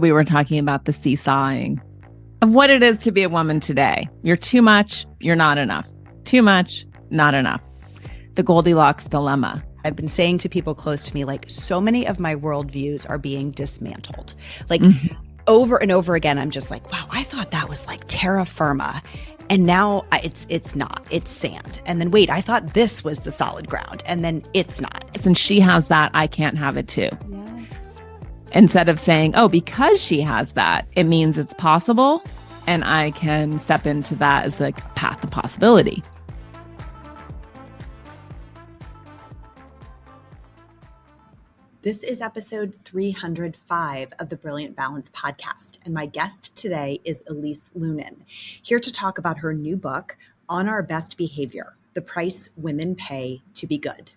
We were talking about the seesawing of what it is to be a woman today. You're too much, you're not enough. Too much, not enough. The Goldilocks dilemma. I've been saying to people close to me, like, so many of my worldviews are being dismantled. Like, over and over again, I'm just like, wow, I thought that was like terra firma. And now it's not. It's sand. And then, wait, I thought this was the solid ground. And then it's not. Since she has that, I can't have it too. Yes. Instead of saying, oh, because she has that, it means it's possible. And I can step into that as the path of possibility. This is episode 305 of the Brilliant Balance podcast, and my guest today is Elise Loehnen, here to talk about her new book, On Our Best Behavior: The Price Women Pay to Be Good.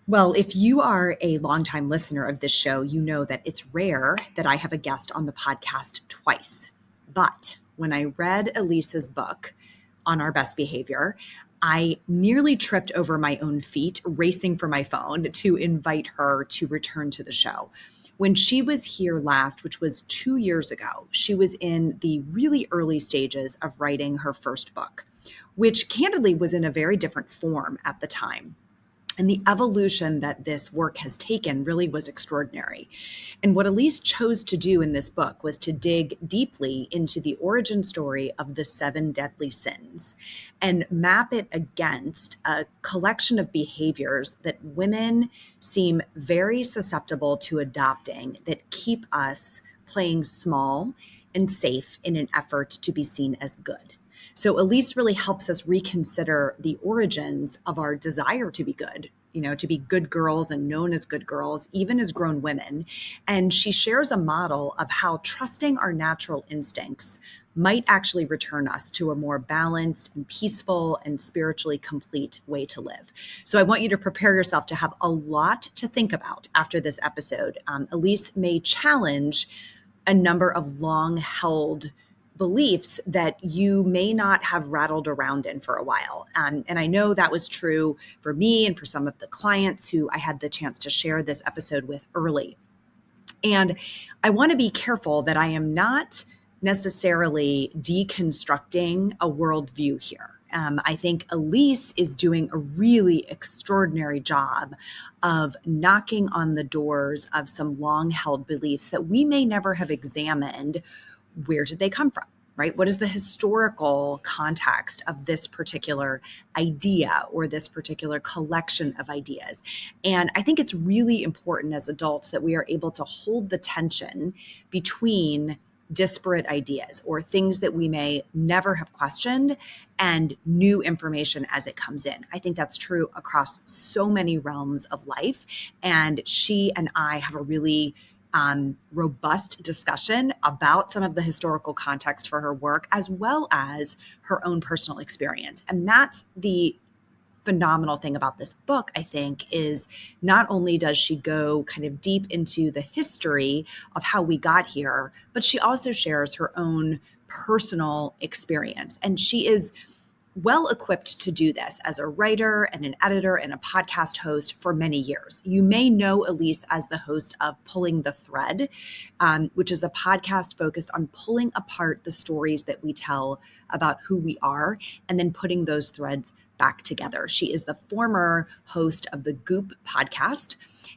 Well, if you are a longtime listener of this show, you know that it's rare that I have a guest on the podcast twice. But when I read Elise's book, On Our Best Behavior, I nearly tripped over my own feet, racing for my phone to invite her to return to the show. When she was here last, which was 2 years ago, she was in the really early stages of writing her first book, which candidly was in a very different form at the time. And the evolution that this work has taken really was extraordinary. And what Elise chose to do in this book was to dig deeply into the origin story of the 7 deadly sins and map it against a collection of behaviors that women seem very susceptible to adopting that keep us playing small and safe in an effort to be seen as good. So Elise really helps us reconsider the origins of our desire to be good, to be good girls and known as good girls, even as grown women. And she shares a model of how trusting our natural instincts might actually return us to a more balanced and peaceful and spiritually complete way to live. So I want you to prepare yourself to have a lot to think about after this episode. Elise may challenge a number of long-held beliefs that you may not have rattled around in for a while. And I know that was true for me and for some of the clients who I had the chance to share this episode with early. And I want to be careful that I am not necessarily deconstructing a worldview here. I think Elise is doing a really extraordinary job of knocking on the doors of some long-held beliefs that we may never have examined. Where did they come from, right? What is the historical context of this particular idea or this particular collection of ideas? And I think it's really important as adults that we are able to hold the tension between disparate ideas or things that we may never have questioned and new information as it comes in. I think that's true across so many realms of life. And she and I have a really robust discussion about some of the historical context for her work, as well as her own personal experience. And that's the phenomenal thing about this book, I think, is not only does she go kind of deep into the history of how we got here, but she also shares her own personal experience. And she is well equipped to do this as a writer and an editor and a podcast host for many years. You may know Elise as the host of Pulling the Thread, which is a podcast focused on pulling apart the stories that we tell about who we are and then putting those threads back together. She is the former host of the Goop podcast.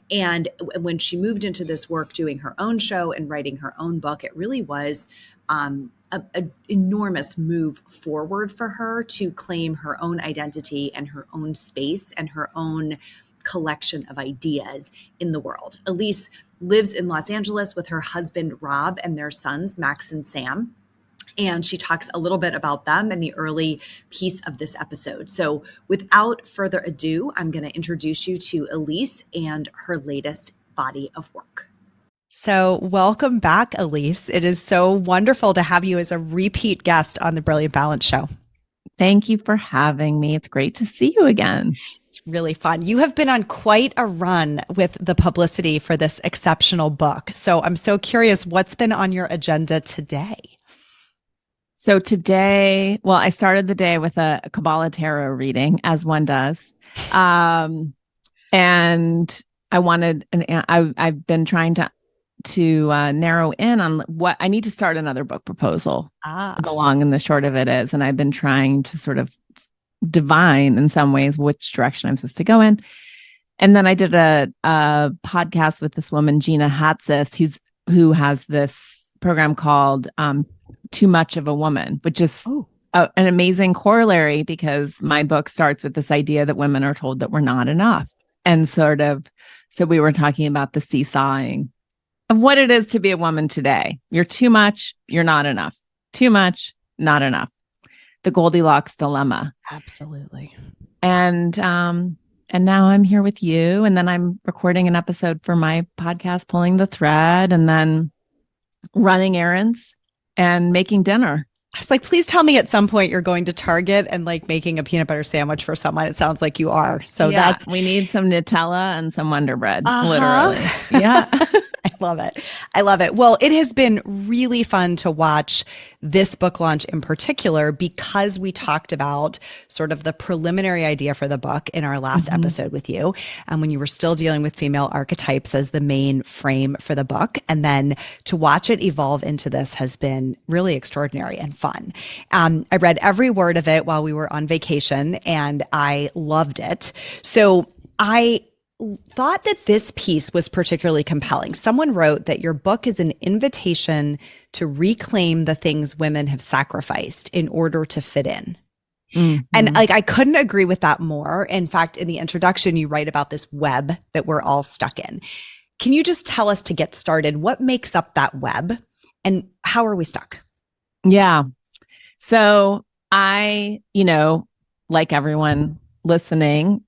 And when she moved into this work, doing her own show and writing her own book, it really was an enormous move forward for her to claim her own identity and her own space and her own collection of ideas in the world. Elise lives in Los Angeles with her husband, Rob, and their sons, Max and Sam. And she talks a little bit about them in the early piece of this episode. So without further ado, I'm going to introduce you to Elise and her latest body of work. So welcome back, Elise. It is so wonderful to have you as a repeat guest on the Brilliant Balance Show. Thank you for having me. It's great to see you again. It's really fun. You have been on quite a run with the publicity for this exceptional book. So I'm so curious, what's been on your agenda today? So today, well, I started the day with a Kabbalah tarot reading, as one does. And I wanted, I've been trying to narrow in on what I need to start another book proposal. The long and the short of it is, and I've been trying to sort of divine in some ways which direction I'm supposed to go in. And then I did a podcast with this woman, Gina Hatzis, who has this program called Too Much of a Woman, which is an amazing corollary, because my book starts with this idea that women are told that we're not enough. And so we were talking about the seesawing of what it is to be a woman today. You're too much, you're not enough. Too much, not enough. The Goldilocks dilemma. Absolutely. And now I'm here with you. And then I'm recording an episode for my podcast, Pulling the Thread, and then running errands and making dinner. I was like, please tell me at some point you're going to Target and like making a peanut butter sandwich for someone. It sounds like you are. So we need some Nutella and some Wonder Bread, literally. Yeah. I love it. I love it. Well, it has been really fun to watch this book launch in particular, because we talked about sort of the preliminary idea for the book in our last episode with you, and when you were still dealing with female archetypes as the main frame for the book. And then to watch it evolve into this has been really extraordinary and fun. I read every word of it while we were on vacation, and I loved it. So I thought that this piece was particularly compelling. Someone wrote that your book is an invitation to reclaim the things women have sacrificed in order to fit in. And like, I couldn't agree with that more. In fact, in the introduction, you write about this web that we're all stuck in. Can you just tell us, to get started, what makes up that web and how are we stuck? Yeah. So I, like everyone listening,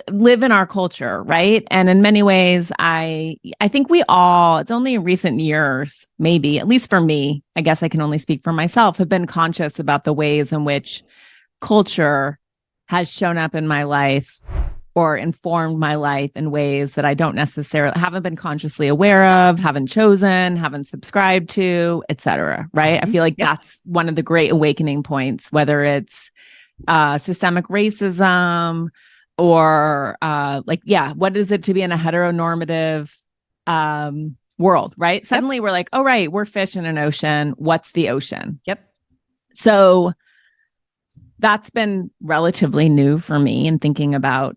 live in our culture, right? And in many ways, I think it's only in recent years, maybe, at least for me, I guess I can only speak for myself, have been conscious about the ways in which culture has shown up in my life or informed my life in ways that I don't necessarily haven't been consciously aware of, haven't chosen, haven't subscribed to, etc. Right? I feel like that's one of the great awakening points, whether it's systemic racism, or what is it to be in a heteronormative world, right? Suddenly we're like, oh, right, we're fish in an ocean. What's the ocean? Yep. So that's been relatively new for me in thinking about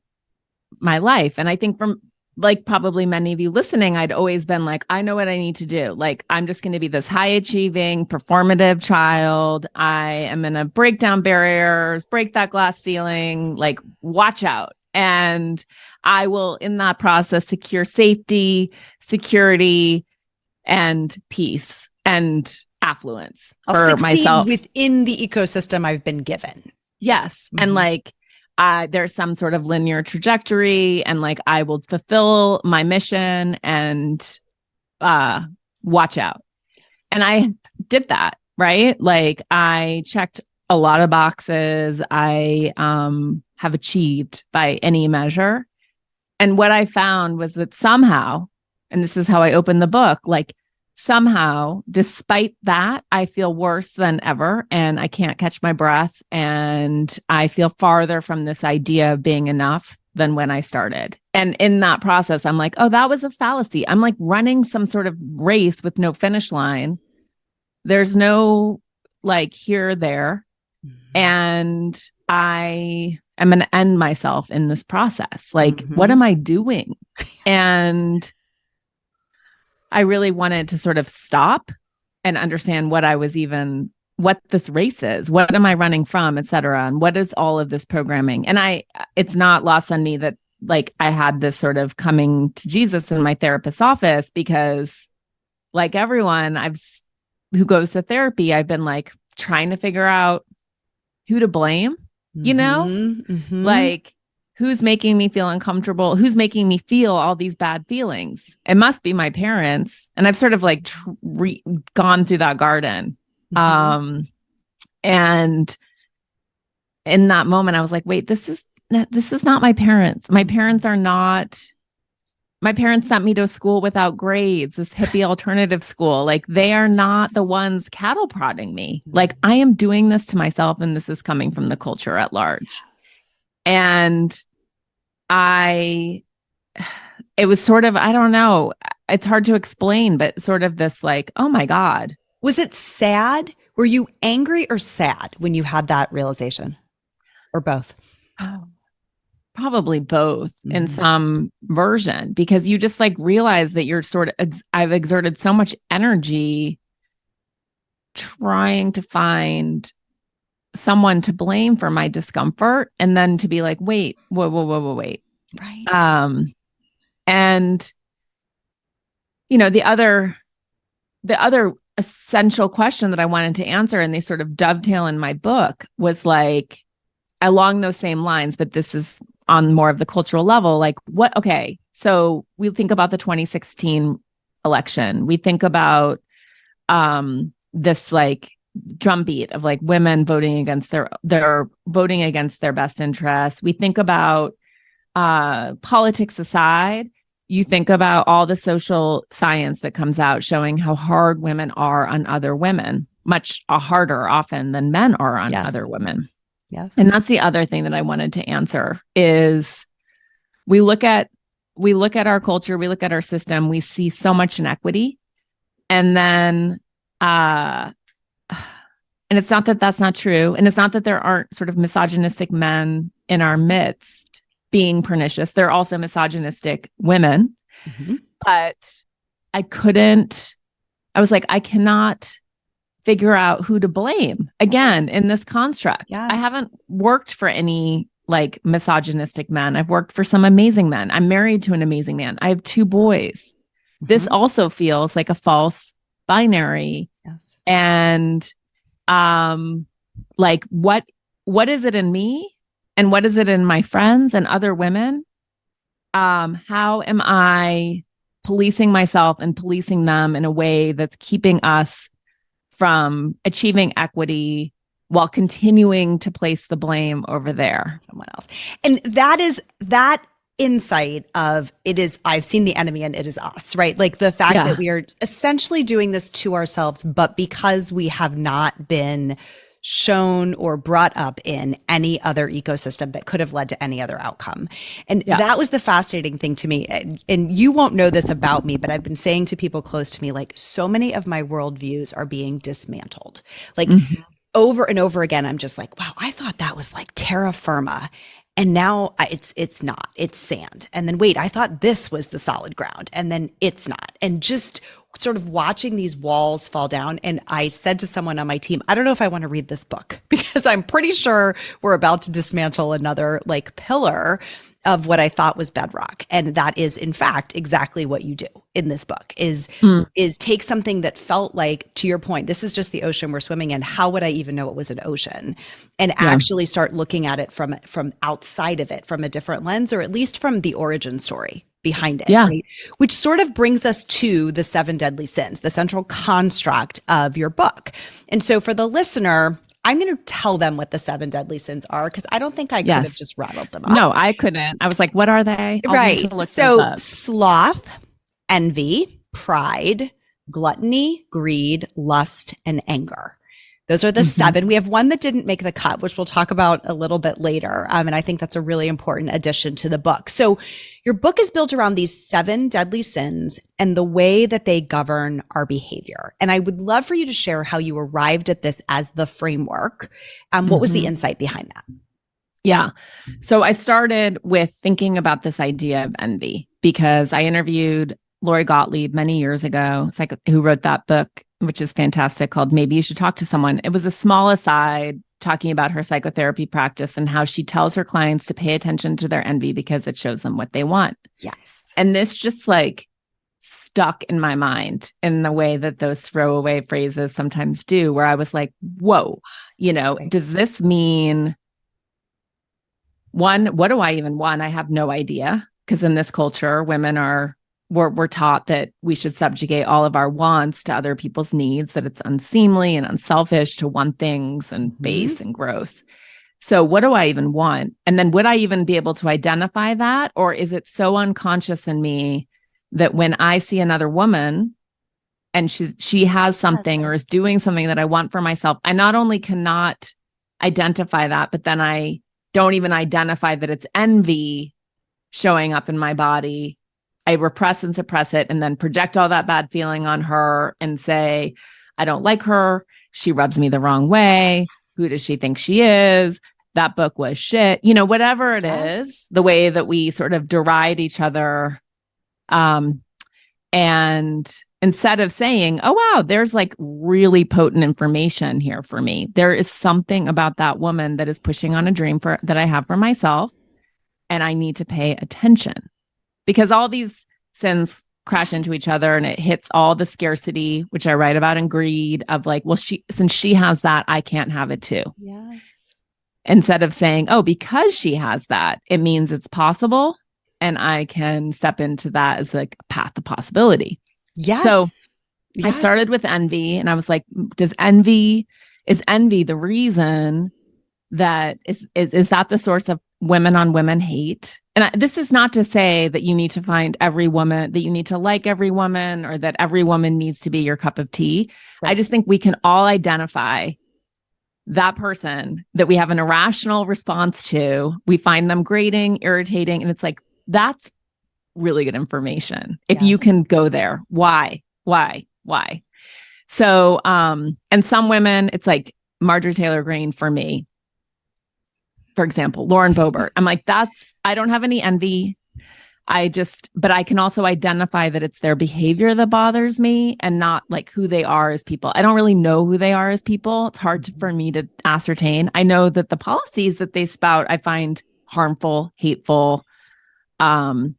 my life. And I think from like probably many of you listening, I'd always been like, I know what I need to do. Like, I'm just going to be this high achieving, performative child. I am going to break down barriers, break that glass ceiling, like watch out. And I will, in that process, secure safety, security, and peace and affluence for myself within the ecosystem I've been given. Yes. And like, there's some sort of linear trajectory, and like I will fulfill my mission and watch out. And I did that, right? Like I checked a lot of boxes. I have achieved by any measure. And what I found was that somehow, and this is how I opened the book, like somehow, despite that, I feel worse than ever, and I can't catch my breath, and I feel farther from this idea of being enough than when I started. And in that process, I'm like, oh, that was a fallacy. I'm like running some sort of race with no finish line. There's no like here or there. And I am going to end myself in this process. Like, what am I doing? And I really wanted to sort of stop and understand what this race is, what am I running from, et cetera. And what is all of this programming? And it's not lost on me that like I had this sort of coming to Jesus in my therapist's office, because like everyone who goes to therapy, I've been like trying to figure out who to blame, like who's making me feel uncomfortable, who's making me feel all these bad feelings. It must be my parents. And I've sort of like gone through that garden. And in that moment, I was like, wait, this is not my parents. My parents sent me to a school without grades, this hippie alternative school. Like they are not the ones cattle prodding me. Like I am doing this to myself, and this is coming from the culture at large. And it was sort of, I don't know, it's hard to explain, but sort of this like, oh my God. Was it sad? Were you angry or sad when you had that realization, or both? Oh, probably both in Mm-hmm. some version, because you just like realize that you're sort of, I've exerted so much energy trying to find someone to blame for my discomfort, and then to be like, wait, whoa, wait. Right. And the other essential question that I wanted to answer, and they sort of dovetail in my book, was like along those same lines, but this is on more of the cultural level. Like, okay, so we think about the 2016 election. We think about this like drumbeat of like women voting against their voting against their best interests. We think about politics aside, you think about all the social science that comes out showing how hard women are on other women, much harder often than men are on other women. Yes. And that's the other thing that I wanted to answer is we look at our culture, we look at our system, we see so much inequity. And then and it's not that that's not true. And it's not that there aren't sort of misogynistic men in our midst being pernicious. There are also misogynistic women. Mm-hmm. But I was like, I cannot figure out who to blame again in this construct. Yeah. I haven't worked for any like misogynistic men. I've worked for some amazing men. I'm married to an amazing man. I have 2 boys. Mm-hmm. This also feels like a false binary. Yes. And like what is it in me? And what is it in my friends and other women? How am I policing myself and policing them in a way that's keeping us from achieving equity while continuing to place the blame over there? Someone else. And that is that insight of it is, I've seen the enemy and it is us, right? Like the fact that we are essentially doing this to ourselves, but because we have not been shown or brought up in any other ecosystem that could have led to any other outcome. And that was the fascinating thing to me. And you won't know this about me, but I've been saying to people close to me, like so many of my worldviews are being dismantled. Like over and over again, I'm just like, wow, I thought that was like terra firma. And now it's not, it's sand. And then wait, I thought this was the solid ground, and then it's not. And just sort of watching these walls fall down. And I said to someone on my team, I don't know if I want to read this book because I'm pretty sure we're about to dismantle another like pillar of what I thought was bedrock. And that is in fact exactly what you do in this book is take something that felt like, to your point, this is just the ocean we're swimming in. How would I even know it was an ocean? And actually start looking at it from outside of it, from a different lens, or at least from the origin story behind it, right? Which sort of brings us to the 7 deadly sins, the central construct of your book. And so for the listener, I'm going to tell them what the 7 deadly sins are, because I don't think I could have just rattled them off. No, I couldn't. I was like, what are they? Right. So sloth, envy, pride, gluttony, greed, lust, and anger. Those are the 7. We have one that didn't make the cut, which we'll talk about a little bit later. And I think that's a really important addition to the book. So your book is built around these 7 deadly sins and the way that they govern our behavior. And I would love for you to share how you arrived at this as the framework. What was the insight behind that? Yeah. So I started with thinking about this idea of envy because I interviewed Lori Gottlieb many years ago, who wrote that book, which is fantastic, called Maybe You Should Talk to Someone. It was a small aside talking about her psychotherapy practice and how she tells her clients to pay attention to their envy because it shows them what they want. Yes. And this just like stuck in my mind in the way that those throwaway phrases sometimes do, where I was like, whoa, does this mean one, what do I even want? I have no idea. Because in this culture, women we're taught that we should subjugate all of our wants to other people's needs, that it's unseemly and unselfish to want things and base and gross. So what do I even want? And then would I even be able to identify that? Or is it so unconscious in me that when I see another woman and she has something or is doing something that I want for myself, I not only cannot identify that, but then I don't even identify that it's envy showing up in my body I repress and suppress it and then project all that bad feeling on her and say, I don't like her. She rubs me the wrong way. Who does she think she is? That book was shit. Whatever it is, the way that we sort of deride each other. And instead of saying, oh, wow, there's like really potent information here for me. There is something about that woman that is pushing on a dream that I have for myself. And I need to pay attention because all these sins crash into each other and it hits all the scarcity, which I write about, in greed of like, well, since she has that, I can't have it too. Yes. Instead of saying, oh, because she has that, it means it's possible. And I can step into that as like a path of possibility. Yes. So I started with envy and I was like, is envy the reason that is that the source of women on women hate? And this is not to say that you need to find every woman, that you need to like every woman, or that every woman needs to be your cup of tea. Right. I just think we can all identify that person that we have an irrational response to. We find them grating, irritating, and it's like, that's really good information. If you can go there, why? So, and some women, it's like Marjorie Taylor Greene for me, for example, Lauren Boebert. I'm like, I don't have any envy. But I can also identify that it's their behavior that bothers me and not like who they are as people. I don't really know who they are as people. It's hard for me to ascertain. I know that the policies that they spout, I find harmful, hateful, and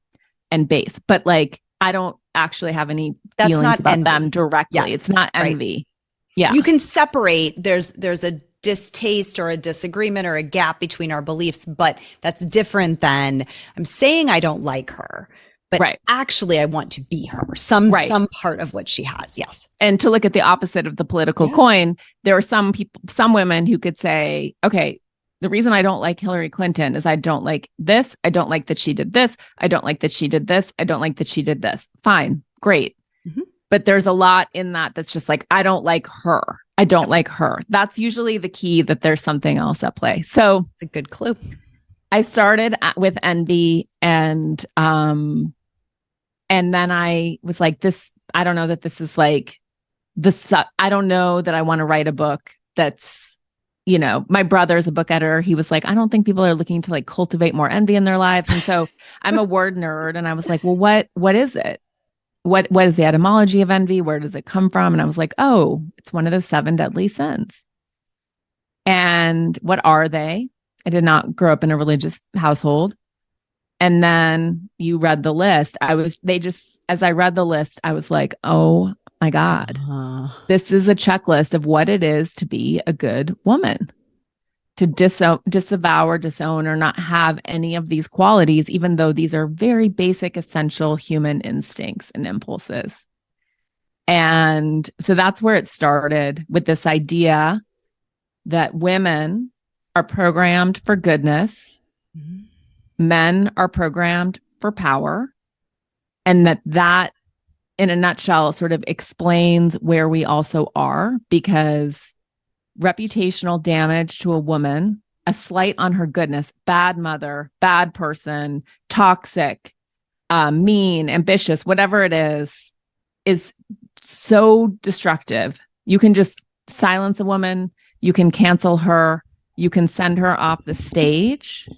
base, but like, I don't actually have any feelings about them directly. Yes, it's not envy. Right. Yeah. You can separate. There's a distaste or a disagreement or a gap between our beliefs, but that's different than I'm saying I don't like her, but actually I want to be her, some part of what she has. Yes. And to look at the opposite of the political coin, there are some women who could say, okay, the reason I don't like Hillary Clinton is I don't like this. I don't like that she did this. I don't like that she did this. I don't like that she did this. Fine. Great. Mm-hmm. But there's a lot in that that's just like, I don't like her. I don't like her. That's usually the key, that there's something else at play. So it's a good clue. I started with envy and then I was like, I don't know that this is like I don't know that I want to write a book that's, my brother's a book editor. He was like, I don't think people are looking to like cultivate more envy in their lives. And so I'm a word nerd. And I was like, well, what is it? What is the etymology of envy? Where does it come from? And I was like, oh, it's one of those 7 deadly sins. And what are they? I did not grow up in a religious household. And then you read the list. As I read the list, I was like, oh my God, this is a checklist of what it is to be a good woman, to disavow or disown or not have any of these qualities, even though these are very basic, essential human instincts and impulses. And so that's where it started, with this idea that women are programmed for goodness, men are programmed for power, and that in a nutshell sort of explains where we also are, because reputational damage to a woman, a slight on her goodness, bad mother, bad person, toxic, mean, ambitious, whatever it is so destructive. You can just silence a woman, you can cancel her, you can send her off the stage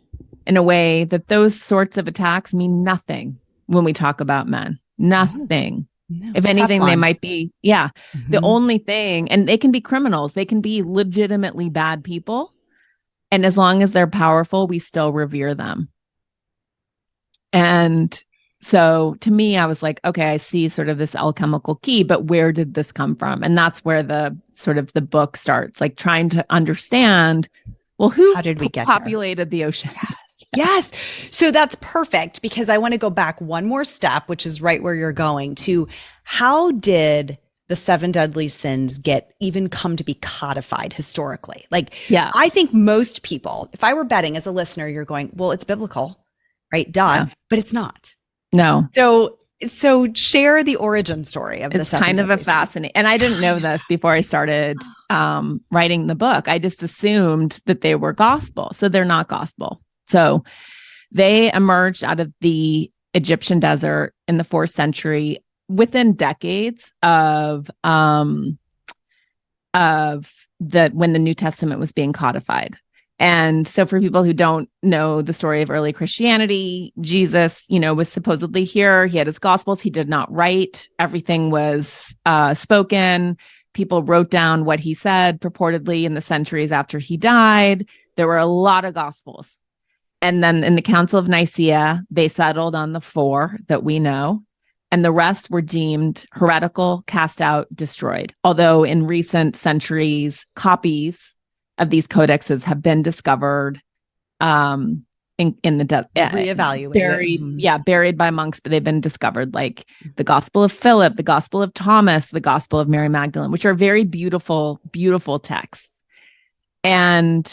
in a way that those sorts of attacks mean nothing when we talk about men. Nothing. No, if anything, they might be, the only thing, and they can be criminals. They can be legitimately bad people. And as long as they're powerful, we still revere them. And so to me, I was like, okay, I see sort of this alchemical key, but where did this come from? And that's where the sort of the book starts, like trying to understand, well, how did we get populated the ocean? Yes. So that's perfect, because I want to go back one more step, which is right where you're going to. How did the 7 deadly sins come to be codified historically? Like, I think most people, if I were betting as a listener, you're going, well, it's biblical, right? Duh. Yeah. But it's not. No. So share the origin story of the 7 deadly sins. It's kind of a fascinating, and I didn't know this before I started writing the book. I just assumed that they were gospel. So they're not gospel. So they emerged out of the Egyptian desert in the 4th century, within decades of when the New Testament was being codified. And so for people who don't know the story of early Christianity, Jesus, was supposedly here. He had his gospels. He did not write. Everything was spoken. People wrote down what he said purportedly in the centuries after he died. There were a lot of gospels. And then in the Council of Nicaea, they settled on the 4 that we know. And the rest were deemed heretical, cast out, destroyed. Although in recent centuries, copies of these codexes have been discovered in the reevaluated, buried by monks, but they've been discovered, like the Gospel of Philip, the Gospel of Thomas, the Gospel of Mary Magdalene, which are very beautiful, beautiful texts. And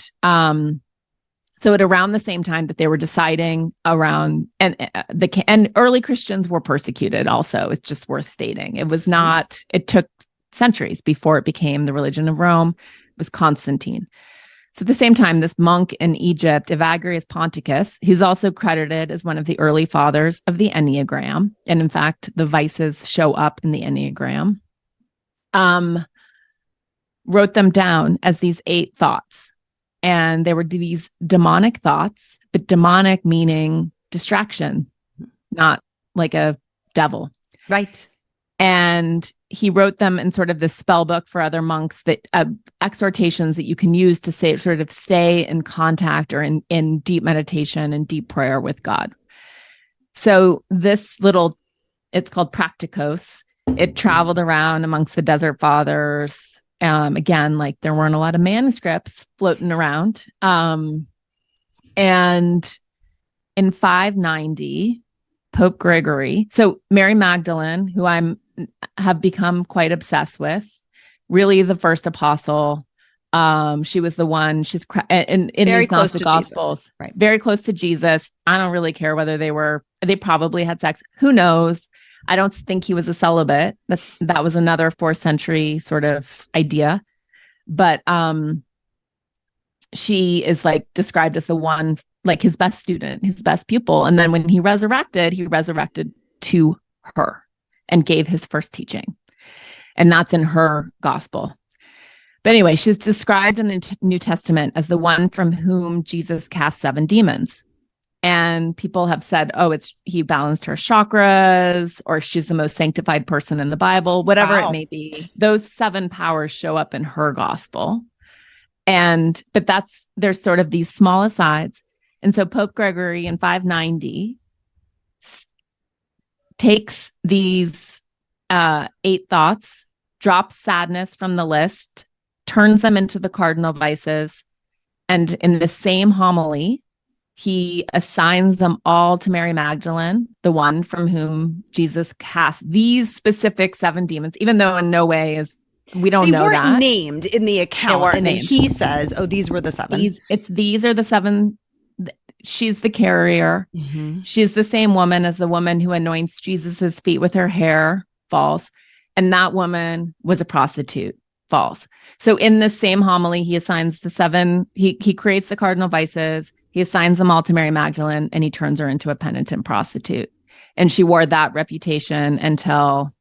so at around the same time that they were deciding around, and early Christians were persecuted also, it's just worth stating. It was not, it took centuries before it became the religion of Rome. It was Constantine. So at the same time, this monk in Egypt, Evagrius Ponticus, who's also credited as one of the early fathers of the Enneagram, and in fact, the vices show up in the Enneagram, wrote them down as these 8 thoughts. And there were these demonic thoughts, but demonic meaning distraction, not like a devil. Right. And he wrote them in sort of this spell book for other monks, that exhortations that you can use to stay in contact or in deep meditation and deep prayer with God. So this it's called Practicos. It traveled around amongst the Desert Fathers. Again, like there weren't a lot of manuscripts floating around. And in 590, Pope Gregory, so Mary Magdalene, who have become quite obsessed with, really the first apostle. She was the one, she's in very these Gnostic Gospels, Jesus. Right. Very close to Jesus. I don't really care whether they probably had sex. Who knows? I don't think he was a celibate. That was another 4th century sort of idea. But she is like described as the one, like his best student, his best pupil. And then when he resurrected to her and gave his first teaching. And that's in her gospel. But anyway, she's described in the New Testament as the one from whom Jesus cast 7 demons. And people have said, he balanced her chakras, or she's the most sanctified person in the Bible, whatever it may be. Those 7 powers show up in her gospel. But there's sort of these small asides. And so Pope Gregory in 590 takes these 8 thoughts, drops sadness from the list, turns them into the cardinal vices. And in the same homily, he assigns them all to Mary Magdalene, the one from whom Jesus cast these specific 7 demons, even though in no way we don't know that. They weren't named in the account. And then he says, these were the 7. These are the 7. She's the carrier. Mm-hmm. She's the same woman as the woman who anoints Jesus's feet with her hair, false. And that woman was a prostitute, false. So in this same homily, he assigns the 7, he creates the cardinal vices. He assigns them all to Mary Magdalene, and he turns her into a penitent prostitute. And she wore that reputation until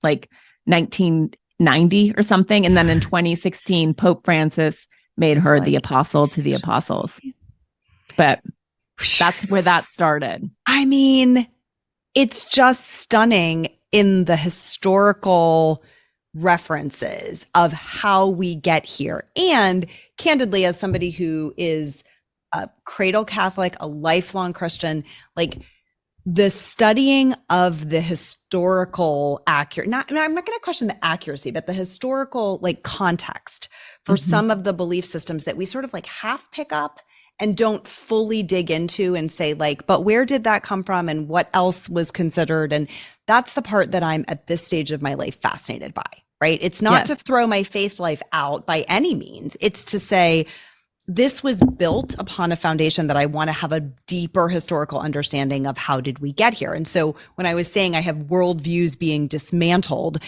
like 1990 or something. And then in 2016, Pope Francis made her the apostle to the apostles. But that's where that started. I mean, it's just stunning in the historical references of how we get here. And candidly, as somebody who is a cradle Catholic, a lifelong Christian, like the studying of the historical I'm not going to question the accuracy, but the historical like context for some of the belief systems that we sort of like half pick up and don't fully dig into and say like, but where did that come from and what else was considered? And that's the part that I'm at this stage of my life fascinated by, right? It's not to throw my faith life out by any means. It's to say, this was built upon a foundation that I want to have a deeper historical understanding of how did we get here. And so when I was saying I have worldviews being dismantled,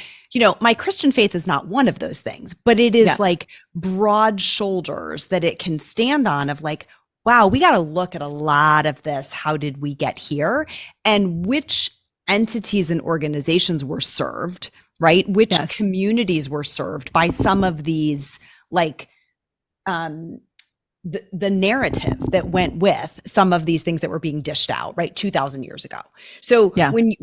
my Christian faith is not one of those things, but it is like broad shoulders that it can stand on of like, wow, we got to look at a lot of this. How did we get here? And which entities and organizations were served, right? Which communities were served by some of these, like, the narrative that went with some of these things that were being dished out, right? 2000 years ago. So when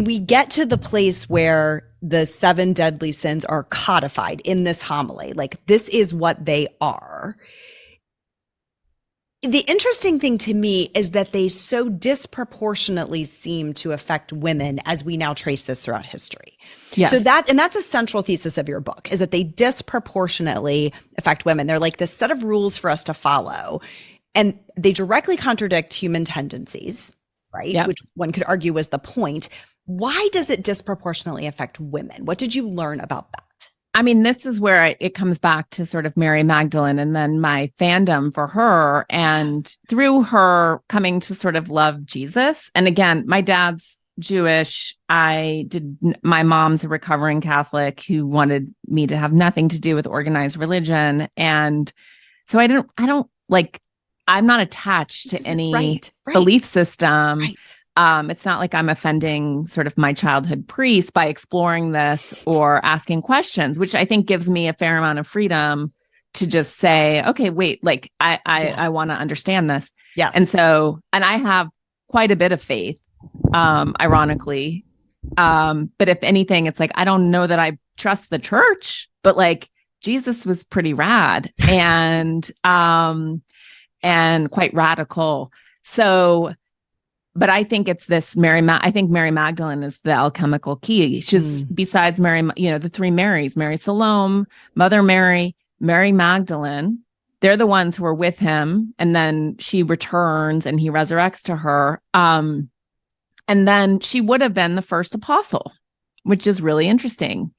we get to the place where the 7 deadly sins are codified in this homily, like this is what they are. The interesting thing to me is that they so disproportionately seem to affect women as we now trace this throughout history. Yes. So that's a central thesis of your book, is that they disproportionately affect women. They're like this set of rules for us to follow, and they directly contradict human tendencies, right? Yep. Which one could argue was the point. Why does it disproportionately affect women? What did you learn about that? I mean, this is where it comes back to sort of Mary Magdalene and then my fandom for her, and through her coming to sort of love Jesus. And again, my dad's Jewish. My mom's a recovering Catholic who wanted me to have nothing to do with organized religion. And so I'm not attached to any belief system. Right. It's not like I'm offending sort of my childhood priest by exploring this or asking questions, which I think gives me a fair amount of freedom to just say, okay, wait, like I want to understand this. Yeah. And I have quite a bit of faith, ironically. But if anything, it's like, I don't know that I trust the church, but like Jesus was pretty rad and quite radical. So, but I think it's this I think Mary Magdalene is the alchemical key. She's besides Mary, the 3 Marys, Mary Salome, Mother Mary, Mary Magdalene. They're the ones who are with him. And then she returns and he resurrects to her. And then she would have been the first apostle, which is really interesting.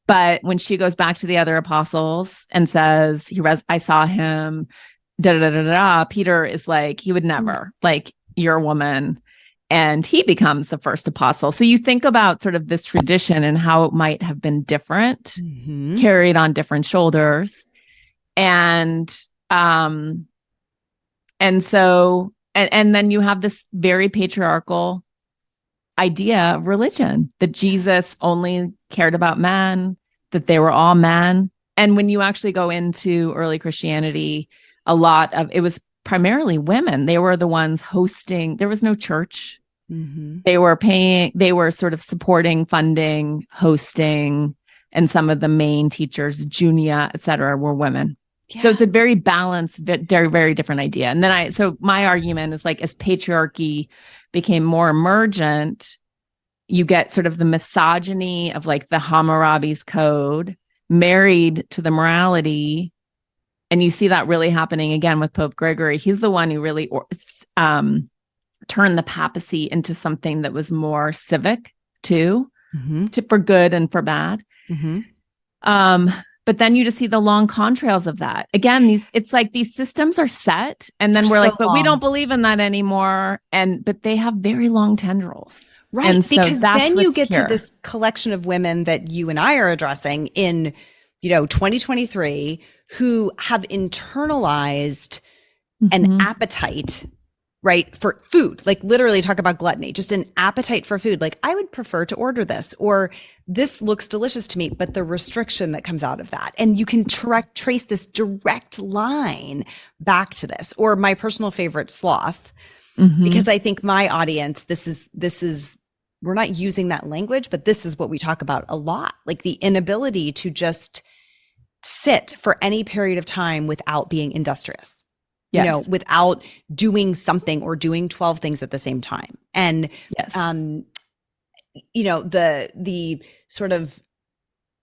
But when she goes back to the other apostles and says, I saw him, Peter is like, he would never, like, you're a woman. And he becomes the first apostle. So you think about sort of this tradition and how it might have been different, carried on different shoulders. And then you have this very patriarchal idea of religion, that Jesus only cared about men, that they were all men. And when you actually go into early Christianity, a lot of it was primarily women. They were the ones hosting. There was no church. They were sort of supporting, funding, hosting, and some of the main teachers, Junia, et cetera, were women. Yeah. So it's a very balanced, very, very different idea. And then so my argument is, like, as patriarchy became more emergent, you get sort of the misogyny of like the Hammurabi's code married to the morality. And you see that really happening again with Pope Gregory. He's the one who really turned the papacy into something that was more civic too, for good and for bad. But then you just see the long contrails of that. Again, it's like these systems are set, and then we're like, but we don't believe in that anymore. But they have very long tendrils. Right, and because then you get to this collection of women that you and I are addressing in, 2023, who have internalized an appetite, right, for food. Like, literally talk about gluttony, just an appetite for food. Like, I would prefer to order this, or this looks delicious to me, but the restriction that comes out of that. And you can trace this direct line back to this. Or my personal favorite, sloth, because I think my audience, this is, we're not using that language, but this is what we talk about a lot. Like the inability to just sit for any period of time without being industrious. Yes. Without doing something or doing 12 things at the same time. And, the sort of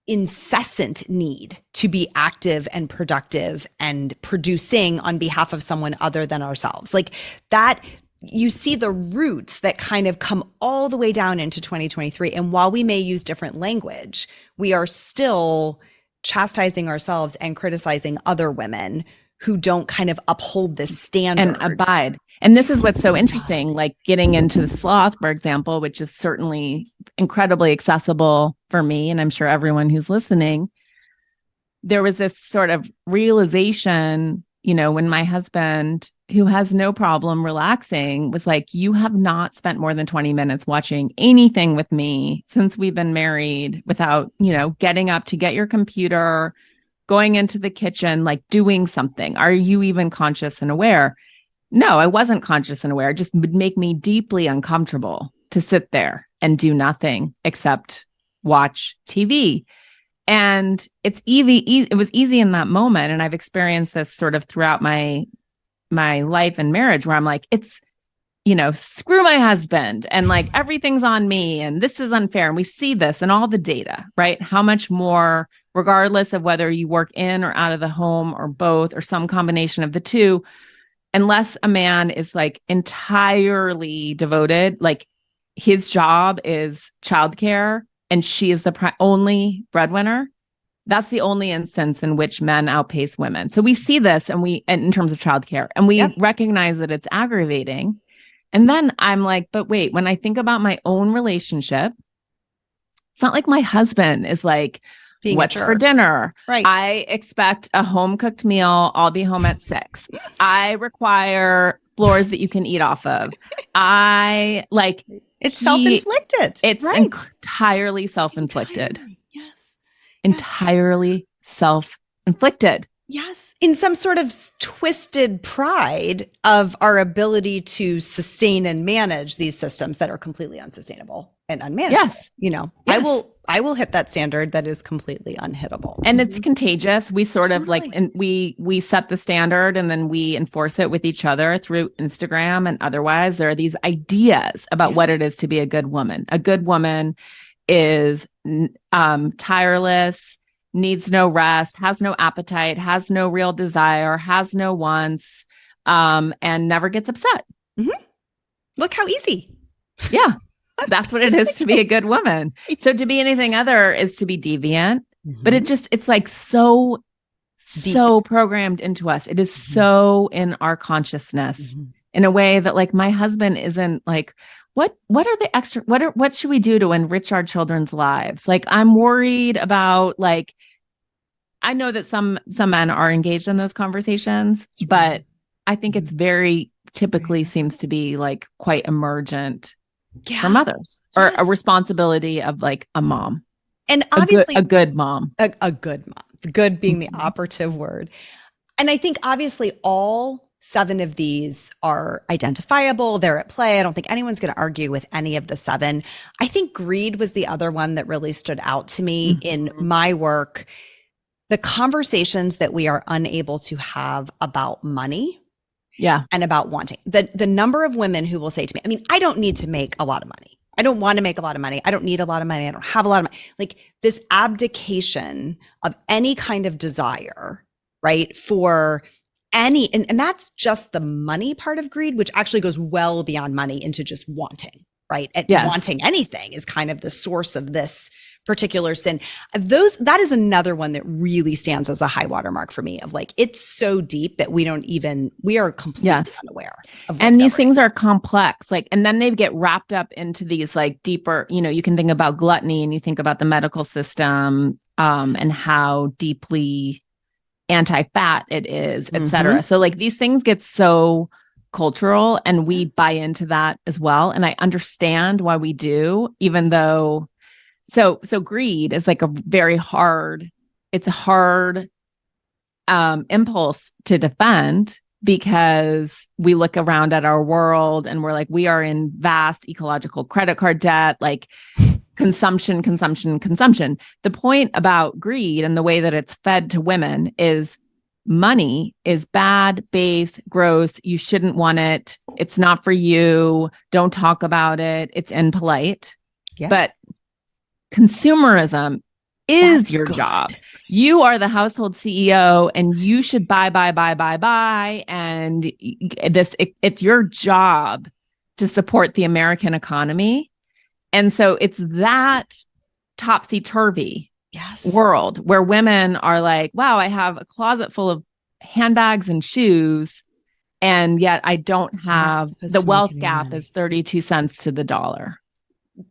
incessant need to be active and productive and producing on behalf of someone other than ourselves. Like that, you see the roots that kind of come all the way down into 2023. And while we may use different language, we are still chastising ourselves and criticizing other women who don't kind of uphold this standard. And abide. And this is what's so interesting, like getting into the sloth, for example, which is certainly incredibly accessible for me, and I'm sure everyone who's listening. There was this sort of realization when my husband, who has no problem relaxing, was like, you have not spent more than 20 minutes watching anything with me since we've been married without, getting up to get your computer, going into the kitchen, like doing something. Are you even conscious and aware? No, I wasn't conscious and aware. It just would make me deeply uncomfortable to sit there and do nothing except watch TV. And it's easy. It was easy in that moment. And I've experienced this sort of throughout my life and marriage where I'm like, it's, screw my husband and like everything's on me and this is unfair. And we see this in all the data, right? How much more, regardless of whether you work in or out of the home or both or some combination of the two, unless a man is like entirely devoted, like his job is childcare and she is the only breadwinner, that's the only instance in which men outpace women. So we see this and in terms of childcare, and we recognize that it's aggravating. And then I'm like, but wait, when I think about my own relationship, it's not like my husband is like, what's for dinner? Right. I expect a home cooked meal. I'll be home at 6. I require floors that you can eat off of. It's self-inflicted. It's entirely self-inflicted. Yes. Entirely self-inflicted. Yes. In some sort of twisted pride of our ability to sustain and manage these systems that are completely unsustainable and unmanageable. Yes. I will hit that standard that is completely unhittable. And it's contagious. We sort of and we set the standard and then we enforce it with each other through Instagram and otherwise. There are these ideas about what it is to be a good woman. A good woman is tireless, needs no rest, has no appetite, has no real desire, has no wants, and never gets upset. Mm-hmm. Look how easy. Yeah. That's what it is to be a good woman. So to be anything other is to be deviant, but it's like so programmed into us. It is so in our consciousness in a way that like my husband isn't like, what are the extra, what should we do to enrich our children's lives? Like, I'm worried about like, I know that some men are engaged in those conversations, but I think it's very typically seems to be like quite emergent for mothers or a responsibility of like a mom. And obviously a good mom, a good mom, good being the operative word. And I think obviously all 7 of these are identifiable. They're at play. I don't think anyone's going to argue with any of the 7. I think greed was the other one that really stood out to me in my work. The conversations that we are unable to have about money. Yeah. And about wanting. The number of women who will say to me, I mean, I don't need to make a lot of money. I don't want to make a lot of money. I don't need a lot of money. I don't have a lot of money. Like this abdication of any kind of desire, right? For any, and that's just the money part of greed, which actually goes well beyond money into just wanting, right? And wanting anything is kind of the source of this particular sin. That is another one that really stands as a high watermark for me of like, it's so deep that we are completely unaware of what's and these things are complex, like, and then they get wrapped up into these like deeper, you can think about gluttony and you think about the medical system, and how deeply anti-fat it is, et cetera. So like these things get so cultural and we buy into that as well. And I understand why we do, even though So greed is like a hard impulse to defend because we look around at our world and we're like, we are in vast ecological credit card debt, like consumption. The point about greed and the way that it's fed to women is money is bad, base, gross. You shouldn't want it. It's not for you. Don't talk about it. It's impolite. Yeah. But consumerism is your job. You are the household CEO and you should buy. And it's your job to support the American economy. And so it's that topsy-turvy world where women are like, wow, I have a closet full of handbags and shoes, and yet I don't have the wealth gap is 32 cents to the dollar.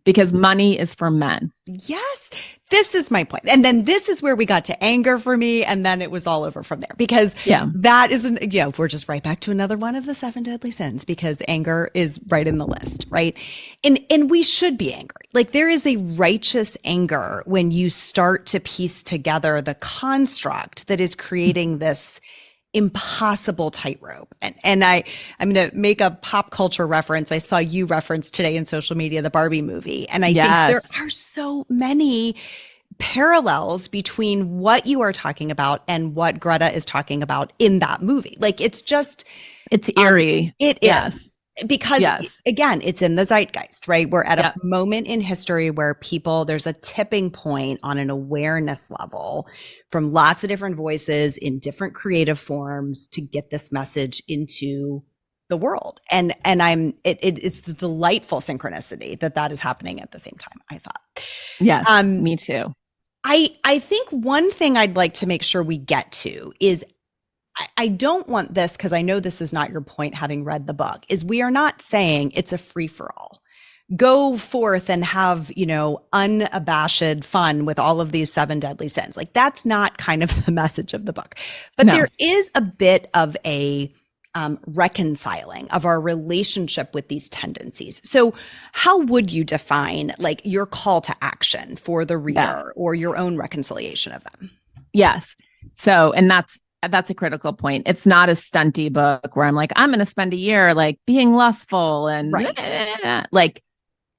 because money is for men. Yes, this is my point. And then this is where we got to anger for me. And then it was all over from there because that isn't, we're just right back to another one of the 7 deadly sins because anger is right in the list, right? And we should be angry. Like there is a righteous anger when you start to piece together the construct that is creating this impossible tightrope. And I'm going to make a pop culture reference. I saw you reference today in social media, the Barbie movie. And I think there are so many parallels between what you are talking about and what Greta is talking about in that movie. Like it's eerie. It is. Because again, it's in the zeitgeist, right? We're at a moment in history where there's a tipping point on an awareness level from lots of different voices in different creative forms to get this message into the world. And it's a delightful synchronicity that is happening at the same time, I thought. Yes, me too. I think one thing I'd like to make sure we get to is I don't want this, because I know this is not your point having read the book, is we are not saying it's a free-for-all. Go forth and have, unabashed fun with all of these 7 deadly sins. Like that's not kind of the message of the book. But there is a bit of a reconciling of our relationship with these tendencies. So how would you define like your call to action for the reader or your own reconciliation of them? Yes. So, and that's a critical point. It's not a stunty book where I'm like, I'm going to spend a year like being lustful and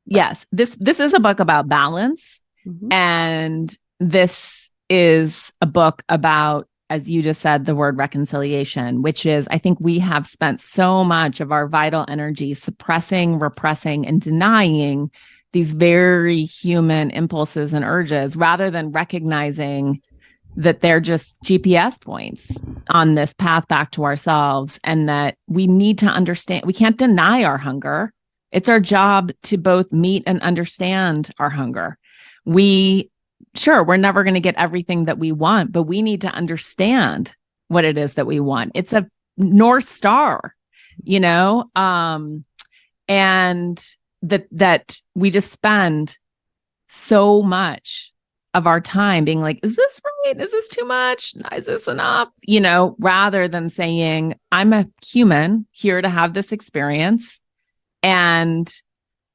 yes, this is a book about balance. Mm-hmm. And this is a book about, as you just said, the word reconciliation, which is, I think we have spent so much of our vital energy suppressing, repressing, and denying these very human impulses and urges rather than recognizing that they're just GPS points on this path back to ourselves, and that we need to understand, we can't deny our hunger. It's our job to both meet and understand our hunger. We're never going to get everything that we want, but we need to understand what it is that we want. It's a North Star, and that we just spend so much of our time being like, is this right? Is this too much? Is this enough? Rather than saying, I'm a human here to have this experience and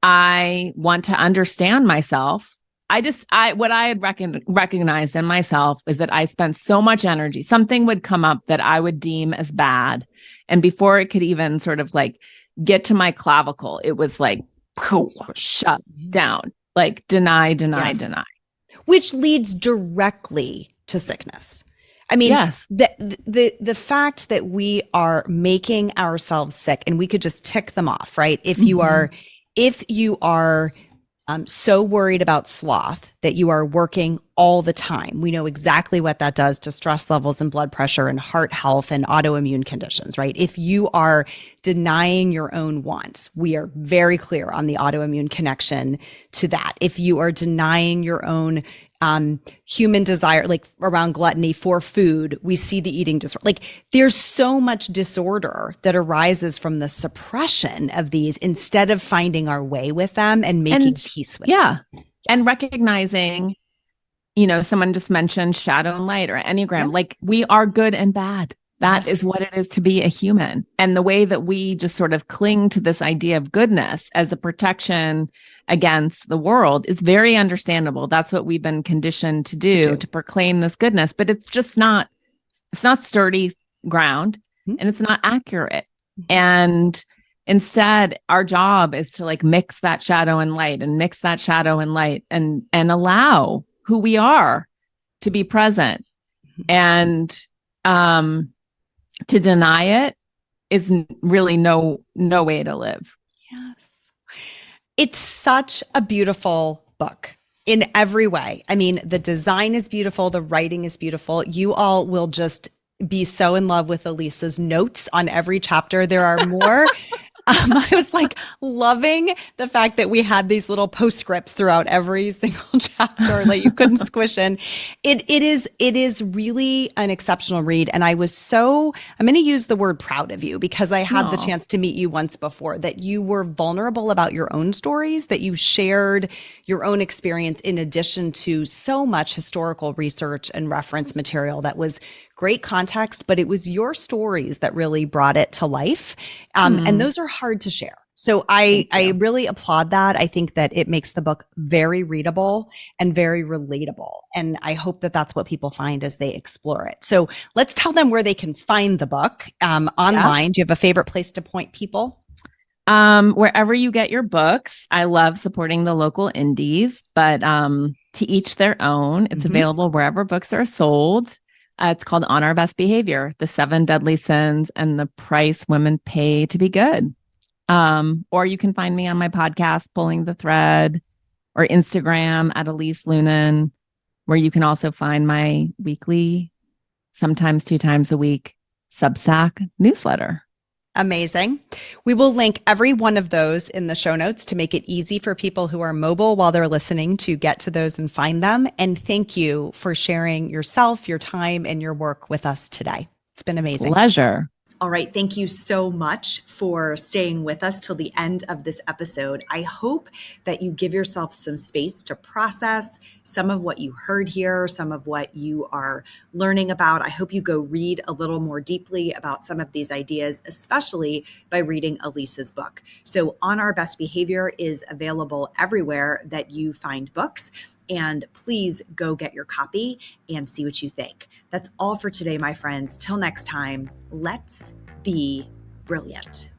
I want to understand myself. What I had recognized in myself is that I spent so much energy, something would come up that I would deem as bad. And before it could even sort of like get to my clavicle, it was like, shut down, like deny. Which leads directly to sickness. I mean, the fact that we are making ourselves sick, and we could just tick them off, right? If you are so worried about sloth that you are working all the time, we know exactly what that does to stress levels and blood pressure and heart health and autoimmune conditions, right? If you are denying your own wants, we are very clear on the autoimmune connection to that. If you are denying your own human desire, like around gluttony for food, we see the eating disorder. Like there's so much disorder that arises from the suppression of these instead of finding our way with them and making peace with them. And recognizing, someone just mentioned shadow and light or Enneagram, like we are good and bad. That is what it is to be a human. And the way that we just sort of cling to this idea of goodness as a protection against the world is very understandable. That's what we've been conditioned to do, to proclaim this goodness, but it's not sturdy ground and it's not accurate. And instead, our job is to like mix that shadow and light and allow who we are to be present. And to deny it is really no way to live. Yes. It's such a beautiful book in every way. I mean, the design is beautiful. The writing is beautiful. You all will just be so in love with Elise's notes on every chapter. There are more I was like loving the fact that we had these little postscripts throughout every single chapter that you couldn't squish in. It is really an exceptional read. And I'm going to use the word proud of you because I had the chance to meet you once before, that you were vulnerable about your own stories, that you shared your own experience in addition to so much historical research and reference material that was great context, but it was your stories that really brought it to life. And those are hard to share. So I really applaud that. I think that it makes the book very readable and very relatable. And I hope that that's what people find as they explore it. So let's tell them where they can find the book online. Do you have a favorite place to point people? Wherever you get your books. I love supporting the local indies, but to each their own. It's available wherever books are sold. It's called On Our Best Behavior, The 7 Deadly Sins and the Price Women Pay to Be Good. Or you can find me on my podcast, Pulling the Thread, or Instagram at Elise Loehnen, where you can also find my weekly, sometimes 2 times a week, Substack newsletter. Amazing. We will link every one of those in the show notes to make it easy for people who are mobile while they're listening to get to those and find them. And thank you for sharing yourself, your time, and your work with us today. It's been amazing. Pleasure. All right. Thank you so much for staying with us till the end of this episode. I hope that you give yourself some space to process some of what you heard here, some of what you are learning about. I hope you go read a little more deeply about some of these ideas, especially by reading Elise's book. So On Our Best Behavior is available everywhere that you find books. And please go get your copy and see what you think. That's all for today, my friends. Till next time, let's be brilliant.